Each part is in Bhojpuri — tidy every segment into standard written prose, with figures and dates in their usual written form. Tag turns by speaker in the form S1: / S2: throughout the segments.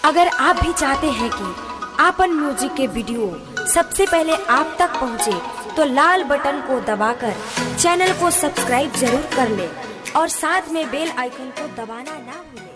S1: अगर आप भी चाहते हैं कि आपन म्यूजिक के वीडियो सबसे पहले आप तक पहुंचे, तो लाल बटन को दबाकर चैनल को सब्सक्राइब जरूर कर ले और साथ में बेल आइकन को दबाना ना भूलें।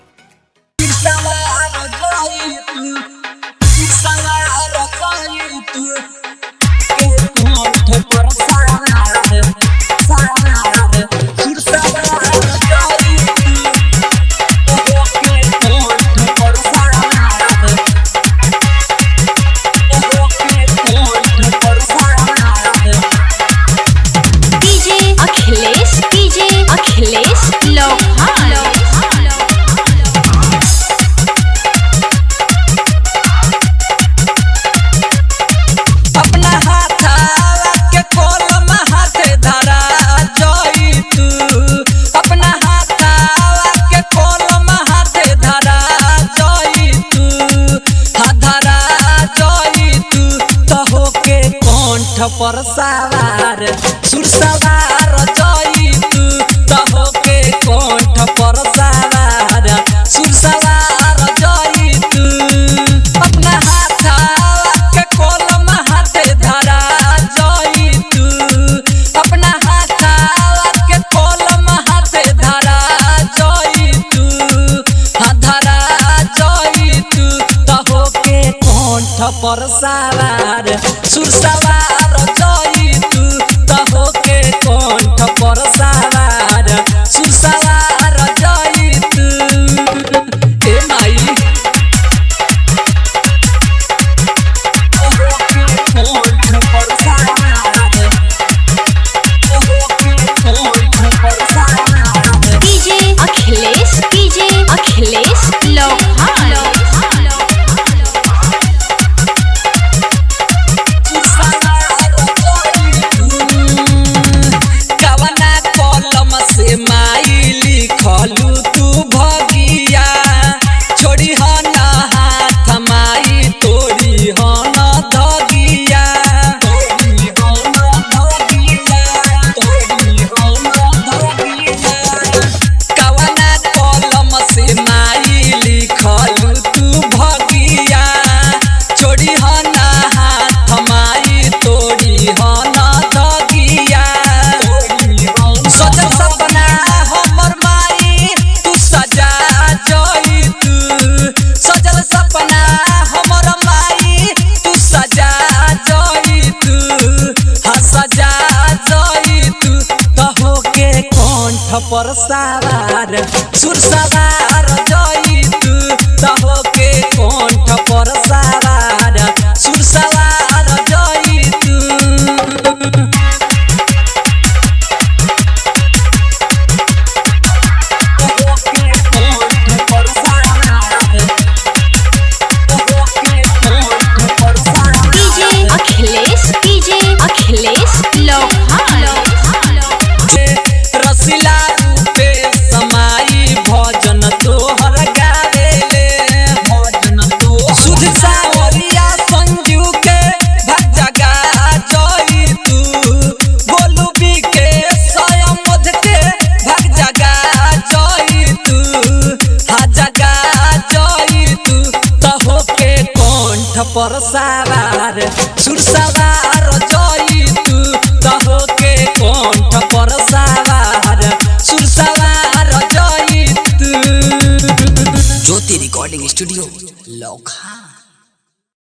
S2: पर सवार सुर सवार जई तू तहो के कंठ पर सवार सुर सवार जई तू अपना हाथ के कलम हाथे धरा जई तू अपना हाथ के कलम हाथे धरा जई तू धरा जई तू तहो के कंठ पर सवार सुर सवार पर सवार सुर सवार जई तू तहो के कंठ पर सवार सुर सवार जई तू पर सवार सुर सवार जई तू तहो के कंठ पर सवार सुर सवार जई तू।
S3: ज्योति रिकॉर्डिंग स्टूडियो लोखा।